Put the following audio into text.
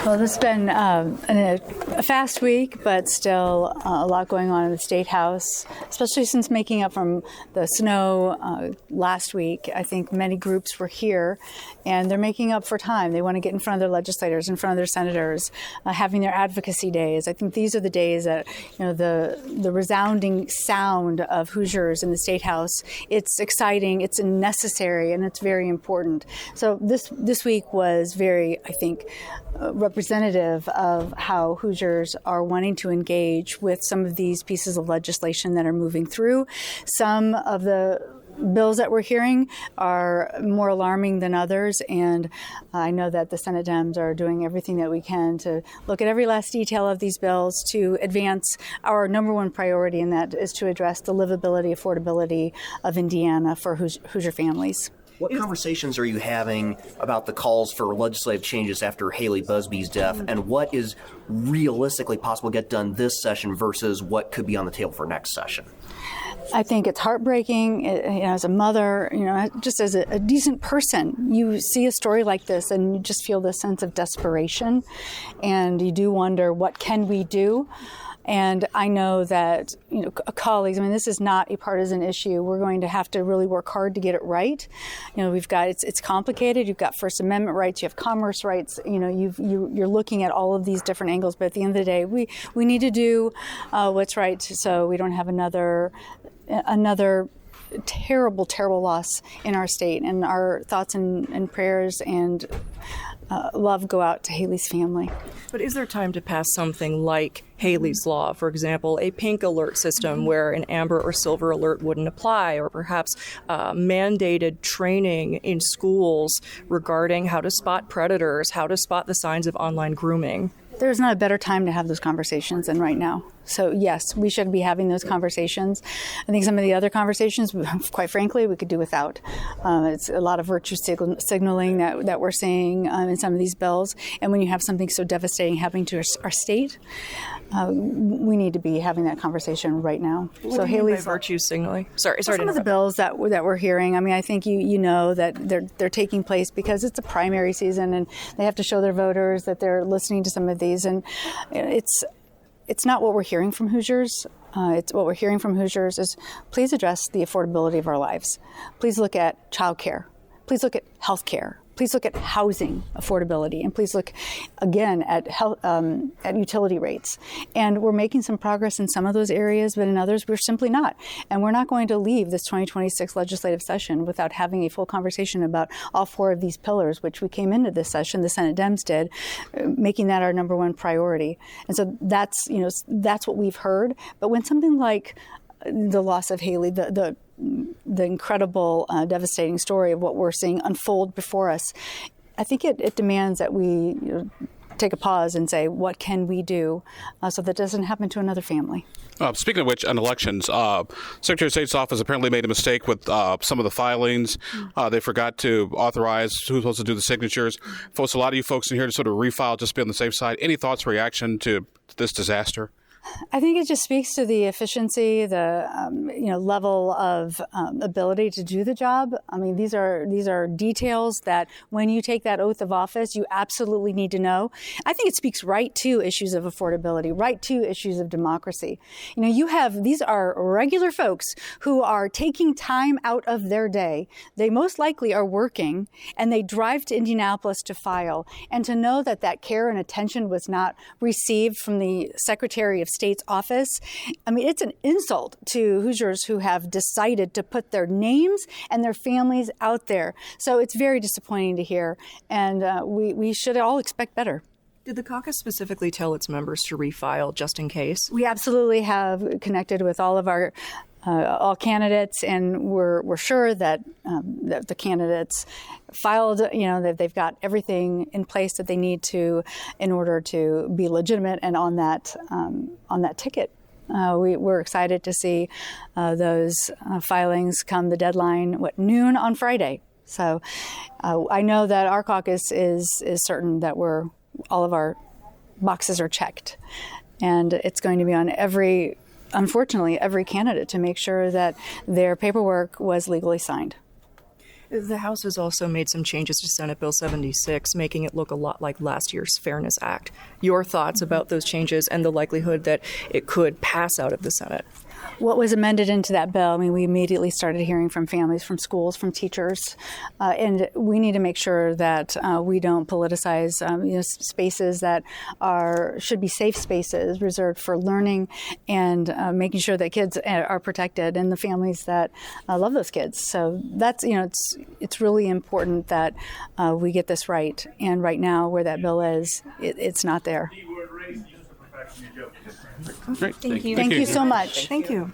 Well, this has been a fast week, but still a lot going on in the Statehouse, especially since making up from the snow last week. I think many groups were here, and they're making up for time. They want to get in front of their legislators, in front of their senators, having their advocacy days. I think these are the days that, the resounding sound of Hoosiers in the Statehouse, it's exciting, it's necessary, and it's very important. So this week was very, I think, representative of how Hoosiers are wanting to engage with some of these pieces of legislation that are moving through. Some of the bills that we're hearing are more alarming than others, and I know that the Senate Dems are doing everything that we can to look at every last detail of these bills to advance our number one priority, and that is to address the livability, affordability of Indiana for Hoosier families. What conversations are you having about the calls for legislative changes after Haley Busby's death, and what is realistically possible to get done this session versus what could be on the table for next session? I think it's heartbreaking. As a mother, just as a decent person, you see a story like this and you just feel this sense of desperation, and you do wonder, what can we do? And I know that, colleagues, this is not a partisan issue. We're going to have to really work hard to get it right. We've got, it's complicated. You've got First Amendment rights, you have commerce rights, you're looking at all of these different angles. But at the end of the day, we need to do what's right so we don't have another terrible, terrible loss in our state. And our thoughts and prayers and love go out to Haley's family. But is there time to pass something like Haley's Law, for example, a pink alert system where an amber or silver alert wouldn't apply, or perhaps mandated training in schools regarding how to spot predators, how to spot the signs of online grooming? There's not a better time to have those conversations than right now. So yes, we should be having those conversations. I think some of the other conversations, quite frankly, we could do without. It's a lot of virtue signaling that we're seeing in some of these bills. And when you have something so devastating happening to our state, we need to be having that conversation right now. What do you mean by virtue signaling? Sorry. Some of the bills that we're hearing. I think you know that they're taking place because it's a primary season and they have to show their voters that they're listening to some of these. And it's not what we're hearing from Hoosiers. It's what we're hearing from Hoosiers is, please address the affordability of our lives. Please look at child care. Please look at health care. Please look at housing affordability, and please look again at health, at utility rates. And we're making some progress in some of those areas, but in others we're simply not. And we're not going to leave this 2026 legislative session without having a full conversation about all four of these pillars, which we came into this session, the Senate Dems did, making that our number one priority. And so that's what we've heard. But when something like the loss of Haley, the incredible, devastating story of what we're seeing unfold before us, I think it demands that we take a pause and say, what can we do so that doesn't happen to another family? Speaking of which, on elections, Secretary of State's office apparently made a mistake with some of the filings. They forgot to authorize who's supposed to do the signatures. Folks, a lot of you folks in here to sort of refile, just be on the safe side. Any thoughts, reaction to this disaster? I think it just speaks to the efficiency, the level of ability to do the job. These are details that when you take that oath of office, you absolutely need to know. I think it speaks right to issues of affordability, right to issues of democracy. These are regular folks who are taking time out of their day. They most likely are working, and they drive to Indianapolis to file. And to know that care and attention was not received from the Secretary of State's office, it's an insult to Hoosiers who have decided to put their names and their families out there. So it's very disappointing to hear, and we should all expect better. Did the caucus specifically tell its members to refile just in case? We absolutely have connected with all of our all candidates, and we're sure that the candidates filed, that they've got everything in place that they need to in order to be legitimate and on that ticket. We're excited to see those filings come the deadline, noon on Friday. So I know that our caucus is certain that all of our boxes are checked, and it's going to be on unfortunately, every candidate to make sure that their paperwork was legally signed. The House has also made some changes to Senate Bill 76, making it look a lot like last year's Fairness Act. Your thoughts about those changes and the likelihood that it could pass out of the Senate? What was amended into that bill, I mean, we immediately started hearing from families, from schools, from teachers, and we need to make sure that we don't politicize spaces that should be safe spaces reserved for learning, and making sure that kids are protected and the families that love those kids. So that's, it's really important that we get this right. And right now, where that bill is, it's not there. Great. Thank you. Thank you so much. Thank you.